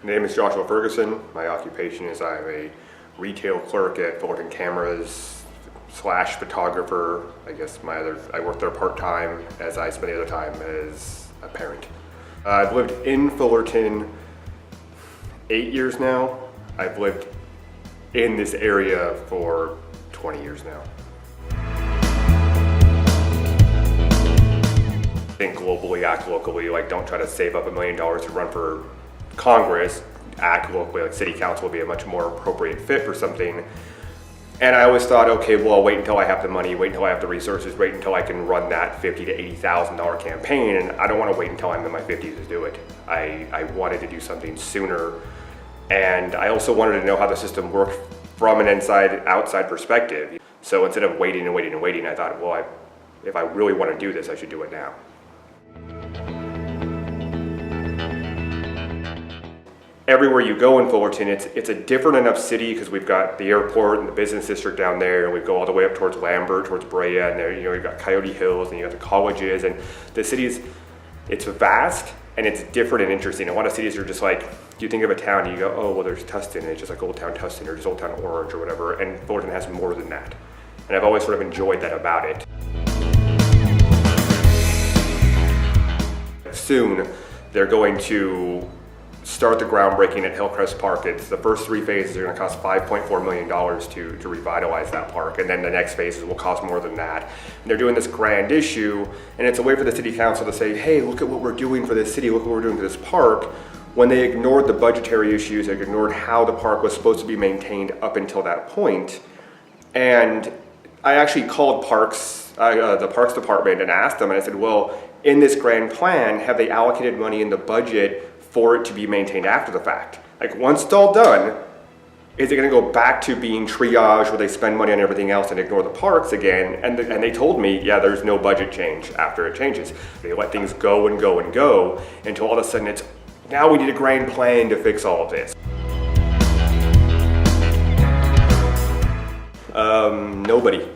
My name is Joshua Ferguson. My occupation is I'm a retail clerk at Fullerton Cameras / photographer. I guess I work there part-time as I spend the other time as a parent. I've lived in Fullerton 8 years now. I've lived in this area for 20 years now. Think globally, act locally. Like, don't try to save up $1 million to run for Congress. Act locally. Like, city council would be a much more appropriate fit for something. And I always thought, okay, well, I'll wait until I have the money, wait until I have the resources, wait until I can run that $50,000 to $80,000 campaign, and I don't want to wait until I'm in my 50s to do it. I wanted to do something sooner, and I also wanted to know how the system worked from an outside perspective. So instead of waiting and waiting and waiting, I thought, well, if I really want to do this, I should do it now. Everywhere you go in Fullerton, it's a different enough city because we've got the airport and the business district down there, and we go all the way up towards Lambert, towards Brea, and there, you've got Coyote Hills, and you got the colleges, and the cities, it's vast and it's different and interesting. A lot of cities are just like, you think of a town and you go, oh, well, there's Tustin, and it's just like Old Town Tustin or just Old Town Orange or whatever, and Fullerton has more than that. And I've always sort of enjoyed that about it. Soon, they're going to start the groundbreaking at Hillcrest Park. It's the first 3 phases are going to cost $5.4 million to revitalize that park, and then the next phases will cost more than that. And they're doing this grand issue, and it's a way for the city council to say, hey, look at what we're doing for this city, look what we're doing for this park, when they ignored the budgetary issues, they ignored how the park was supposed to be maintained up until that point. And I actually called the Parks Department and asked them, and I said, well, in this grand plan, have they allocated money in the budget for it to be maintained after the fact? Like, once it's all done, is it going to go back to being triage where they spend money on everything else and ignore the parks again? And they told me, yeah, there's no budget change after it changes. They let things go and go and go until all of a sudden it's, now we need a grand plan to fix all of this. Nobody.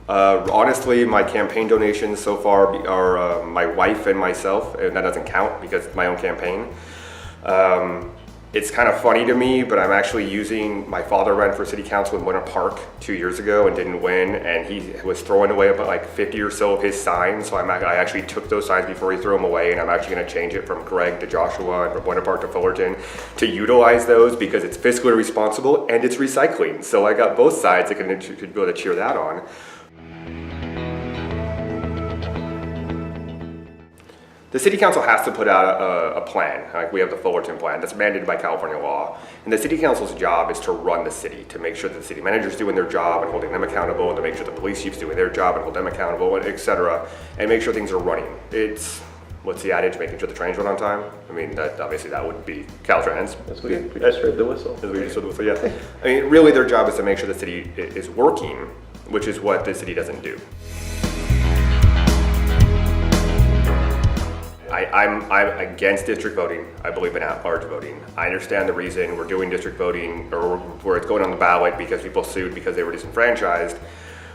Honestly, my campaign donations so far are my wife and myself, and that doesn't count because it's my own campaign. It's kind of funny to me, but I'm actually using, my father ran for city council in Buena Park 2 years ago and didn't win, and he was throwing away about like 50 or so of his signs, so I actually took those signs before he threw them away, and I'm actually going to change it from Greg to Joshua and from Buena Park to Fullerton to utilize those because it's fiscally responsible and it's recycling. So I got both sides that could be able to cheer that on. The city council has to put out a plan. Like, we have the Fullerton plan that's mandated by California law. And the city council's job is to run the city, to make sure that the city manager's doing their job and holding them accountable, and to make sure the police chief's doing their job and hold them accountable, and et cetera, and make sure things are running. It's, what's the adage, making sure the trains run on time? I mean, obviously that would be Caltrans. We just heard the whistle. We just heard the whistle, yeah. I mean, really their job is to make sure the city is working, which is what the city doesn't do. I'm against district voting. I believe in at-large voting. I understand the reason we're doing district voting, or where it's going on the ballot because people sued because they were disenfranchised.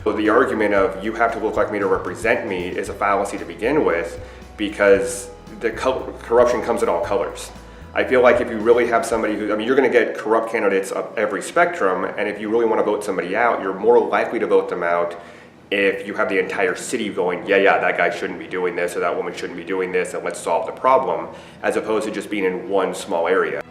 So the argument of you have to look like me to represent me is a fallacy to begin with, because the corruption comes in all colors. I feel like if you really have somebody who, I mean, you're going to get corrupt candidates of every spectrum, and if you really want to vote somebody out, you're more likely to vote them out if you have the entire city going, yeah, that guy shouldn't be doing this or that woman shouldn't be doing this, and let's solve the problem, as opposed to just being in one small area.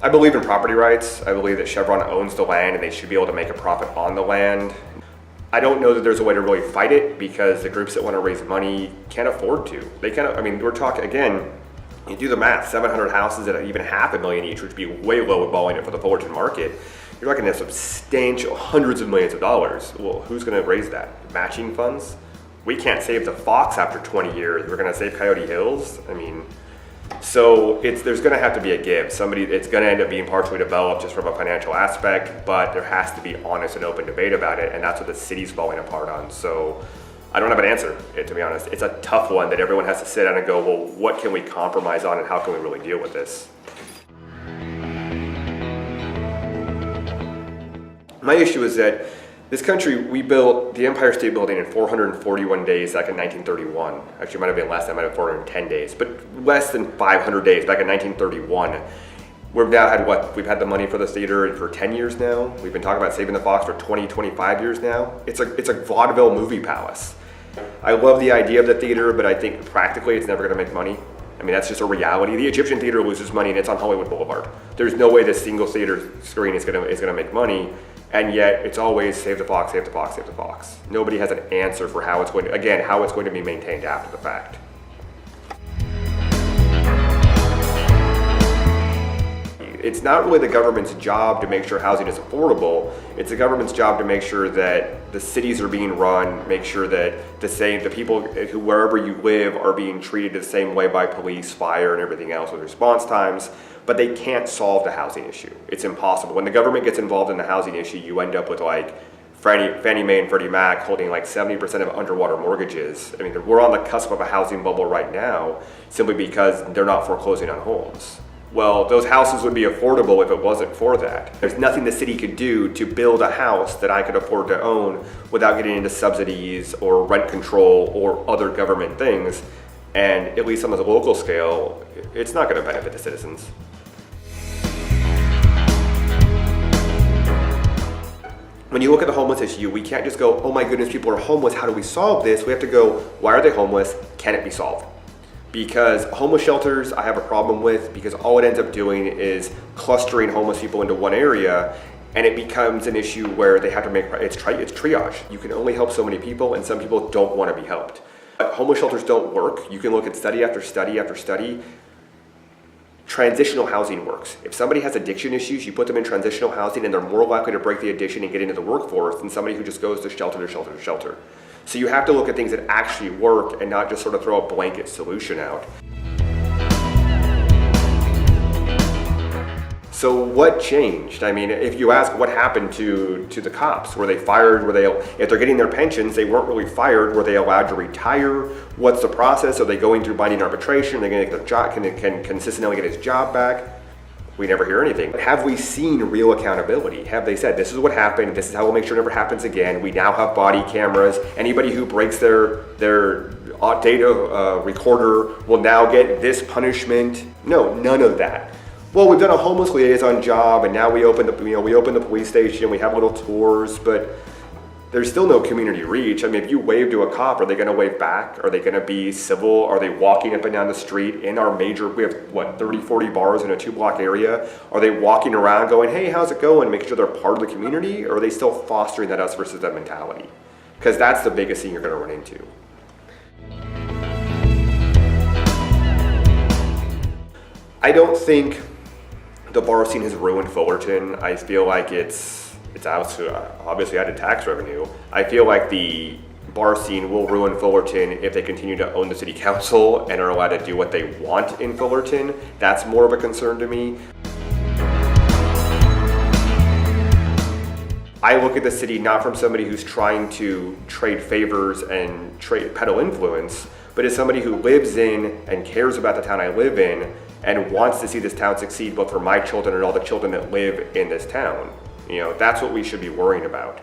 I believe in property rights. I believe that Chevron owns the land and they should be able to make a profit on the land. I don't know that there's a way to really fight it because the groups that want to raise money can't afford to. They can't, I mean, we're talking, again, you do the math, 700 houses at even $500,000 each, which would be way low balling it for the Fullerton market. You're looking at substantial hundreds of millions of dollars. Well, who's going to raise that? Matching funds? We can't save the Fox after 20 years. We're going to save Coyote Hills? I mean, so there's going to have to be a give. It's going to end up being partially developed just from a financial aspect, but there has to be honest and open debate about it, and that's what the city's falling apart on. So I don't have an answer, to be honest. It's a tough one that everyone has to sit down and go, well, what can we compromise on and how can we really deal with this? My issue is that This country, we built the Empire State Building in 441 days back in 1931. Actually, it might have been less, that might have been 410 days, but less than 500 days back in 1931. We've now had we've had the money for the theater for 10 years now. We've been talking about saving the Fox for 20, 25 years now. It's a vaudeville movie palace. I love the idea of the theater, but I think practically it's never gonna make money. I mean, that's just a reality. The Egyptian theater loses money and it's on Hollywood Boulevard. There's no way this single theater screen is gonna make money, and yet it's always save the Fox, save the Fox, save the Fox. Nobody has an answer for how it's going to be maintained after the fact. It's not really the government's job to make sure housing is affordable. It's the government's job to make sure that the cities are being run, make sure that the people who wherever you live are being treated the same way by police, fire, and everything else with response times. But they can't solve the housing issue. It's impossible. When the government gets involved in the housing issue, you end up with like Fannie Mae and Freddie Mac holding like 70% of underwater mortgages. I mean, we're on the cusp of a housing bubble right now simply because they're not foreclosing on homes. Well, those houses would be affordable if it wasn't for that. There's nothing the city could do to build a house that I could afford to own without getting into subsidies or rent control or other government things. And at least on the local scale, it's not going to benefit the citizens. When you look at the homeless issue, we can't just go, oh my goodness, people are homeless, how do we solve this? We have to go, why are they homeless? Can it be solved? Because homeless shelters I have a problem with, because all it ends up doing is clustering homeless people into one area, and it becomes an issue where they have to make, it's triage. You can only help so many people, and some people don't want to be helped. But homeless shelters don't work. You can look at study after study after study. Transitional housing works. If somebody has addiction issues, you put them in transitional housing and they're more likely to break the addiction and get into the workforce than somebody who just goes to shelter to shelter to shelter. So you have to look at things that actually work and not just sort of throw a blanket solution out. So what changed? I mean, if you ask what happened to the cops, were they fired? If they're getting their pensions, they weren't really fired. Were they allowed to retire? What's the process? Are they going through binding arbitration? Are they going to get their job? Can consistently get his job back? We never hear anything. Have we seen real accountability? Have they said, this is what happened, this is how we'll make sure it never happens again. We now have body cameras. Anybody who breaks their data recorder will now get this punishment. No, none of that. Well, we've done a homeless liaison job, and now we open the police station, we have little tours, but there's still no community reach. I mean, if you wave to a cop, are they gonna wave back? Are they gonna be civil? Are they walking up and down the street in our major, we have 30, 40 bars in a 2-block area? Are they walking around going, hey, how's it going? Making sure they're part of the community? Or are they still fostering that us versus them mentality? Because that's the biggest thing you're gonna run into. I don't think the bar scene has ruined Fullerton. I feel like it's obviously added tax revenue. I feel like the bar scene will ruin Fullerton if they continue to own the city council and are allowed to do what they want in Fullerton. That's more of a concern to me. I look at the city not from somebody who's trying to trade favors and peddle influence, but as somebody who lives in and cares about the town I live in and wants to see this town succeed both for my children and all the children that live in this town. You know, that's what we should be worrying about.